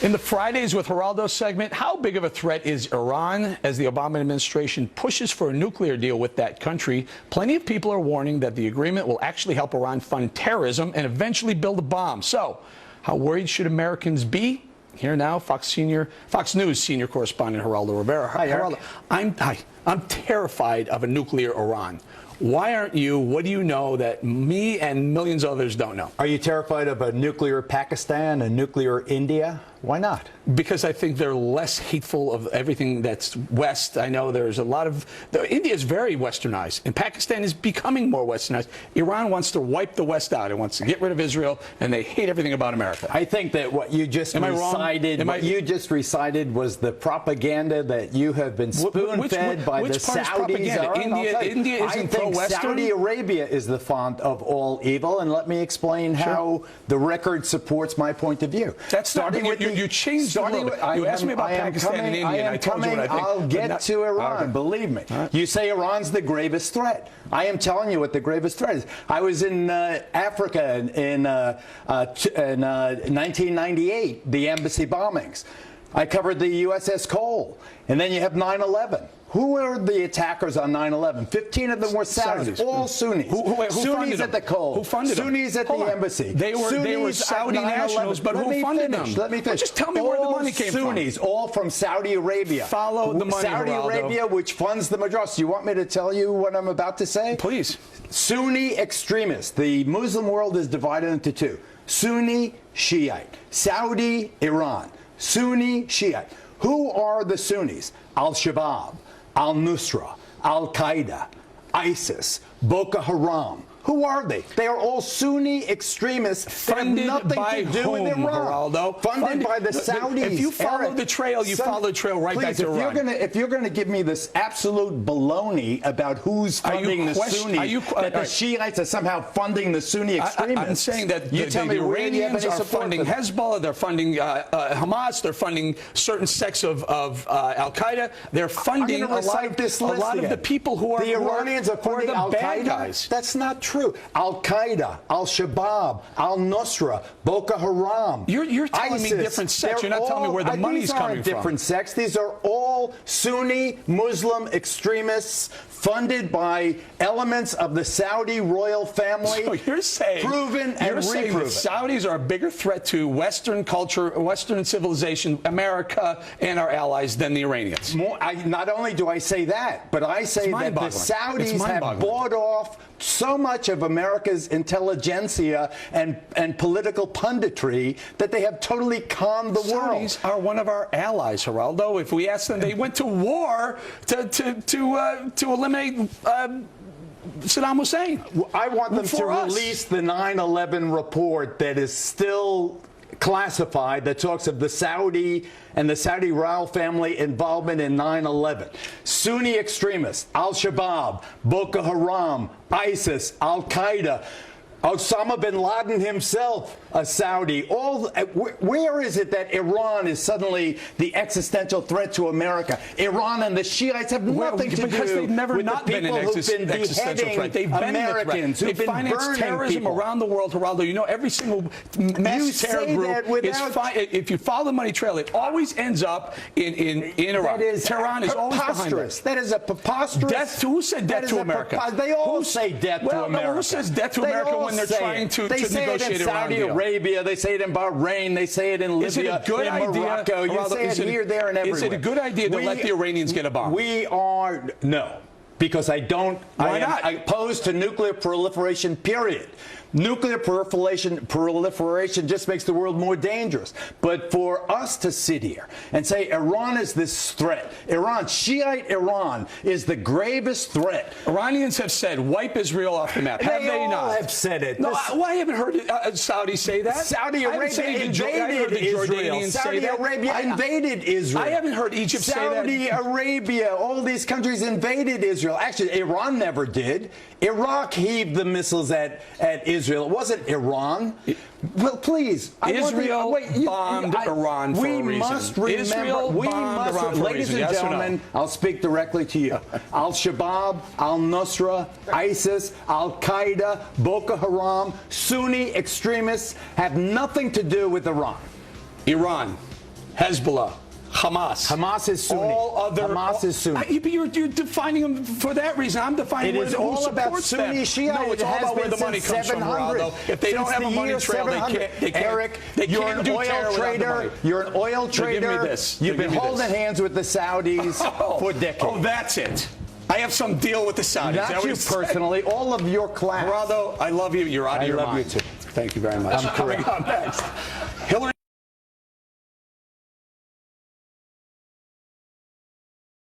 In the Fridays with Geraldo segment, how big of a threat is Iran as the Obama administration pushes for a nuclear deal with that country? Plenty of people are warning that the agreement will actually help Iran fund terrorism and eventually build a bomb. So, how worried should Americans be? Here now, Fox News senior correspondent Geraldo Rivera. Hi, Geraldo, I'm terrified of a nuclear Iran. Why aren't you? What do you know that me and millions of others don't know? Are you terrified of a nuclear Pakistan, a nuclear India? Why not? Because I think they're less hateful of everything that's West. I know there's a lot of... India is very westernized, and Pakistan is becoming more westernized. Iran wants to wipe the West out. It wants to get rid of Israel, and they hate everything about America. I think that what you just recited was the propaganda that you have been spoon-fed by the Saudis. India isn't pro-Western. Saudi Arabia is the font of all evil, and let me explain how the record supports my point of view. That's starting with you changed a little bit. You asked me about Pakistan and India, and I told you what I think. I'll get to Iran, believe me. You say Iran's the gravest threat. I am telling you what the gravest threat is. I was in Africa in 1998, the embassy bombings. I covered the USS Cole, and then you have 9/11. Who were the attackers on 9/11? 15 of them were Saudis, all Sunnis. Who Sunnis at the Cole. Who funded them? Sunnis at the embassy. They were Saudi nationals, but who funded them? Let me finish. Just tell me where the money came from. Sunnis, all from Saudi Arabia. Follow the money, Saudi Arabia, which funds the majority. You want me to tell you what I'm about to say? Please. Sunni extremists. The Muslim world is divided into two. Sunni, Shiite. Saudi, Iran. Sunni, Shiite. Who are the Sunnis? Al-Shabaab, Al-Nusra, Al-Qaeda, ISIS, Boko Haram. Who are they? They are all Sunni extremists that have nothing to do with Iran. Geraldo? Funded by the Saudis. If you follow the trail, you follow the trail right back to Iran. If you're going to give me this absolute baloney about who's funding the Sunnis, that the Shiites are somehow funding the Sunni extremists. I'm saying that the Iranians are funding Hezbollah, they're funding Hamas, they're funding certain sects of Al-Qaeda. They're funding a lot of the people who are the Iranians are funding the bad Al-Qaeda. guys. That's not true. Al-Qaeda, Al-Shabaab, Al-Nusra, Boko Haram, You're telling me different sects. You're not telling me where the money's coming from. These aren't different sects. These are all Sunni Muslim extremists funded by elements of the Saudi royal family. So you're saying, proven and reproven. The Saudis are a bigger threat to Western culture, Western civilization, America, and our allies than the Iranians. Not only do I say that, but I say that the Saudis have bought off so much of America's intelligentsia and political punditry that they have totally conned the world. Saudis are one of our allies, Geraldo. If we ask them, they went to war to eliminate Saddam Hussein. I want them to release the 9/11 report that is still classified, that talks of the Saudi and the Saudi royal family involvement in 9/11. Sunni extremists, Al-Shabaab, Boko Haram, ISIS, Al-Qaeda, Osama bin Laden himself, a Saudi. Where is it that Iran is suddenly the existential threat to America? Iran and the Shiites have nothing to do because they've never with not the been an people who've been existential threat. They've been Americans who've been financed terrorism people around the world, Geraldo. You know, every single mass terror group is if you follow the money trail, it always ends up in Iran. Tehran is always behind it. That is a preposterous. Who said death to America? They all say death to America. Who says death to America when they're trying to negotiate Iran deal? Arabia, they say it in Bahrain, they say it in Libya, is it a good in idea, Morocco. You say it here, there, and everywhere. Is it a good idea to let the Iranians get a bomb? No, because I don't. Why not? I'm opposed to nuclear proliferation, period. Nuclear proliferation just makes the world more dangerous. But for us to sit here and say Iran is this threat, Shiite Iran is the gravest threat. Iranians have said wipe Israel off the map. Have they not? Have said it. No, I haven't heard Saudis say that. Saudi Arabia invaded Israel. Saudi Arabia invaded Israel. I haven't heard Egypt say that. Saudi Arabia, all these countries invaded Israel. Actually, Iran never did. Iraq heaved the missiles at Israel. It wasn't Iran. Well, please. Israel bombed Iran for a reason. We must remember, ladies and gentlemen, I'll speak directly to you. Al-Shabaab, Al-Nusra, ISIS, Al-Qaeda, Boko Haram, Sunni extremists have nothing to do with Iran. Iran. Hezbollah, Hamas. Hamas is Sunni. All other. Hamas is Sunni. You're defining them for that reason. I'm defining It is who all about supports them. Sunni Shia. No, it's It all has about where been the money since comes from, 700. Geraldo. If they don't Since have a the money year trail, they 700. can't. Eric, They you're can't an do oil terror without the money. trader. You're an oil So trader. give me this. You've been Give me holding this. hands with the Saudis for decades. Oh, that's it. I have some deal with the Saudis. Is that Not what you you're saying? personally, all of your class. Geraldo, I love you. You're out of your mind. I love you too. Thank you very much. I'm correct. Coming up next, Hillary.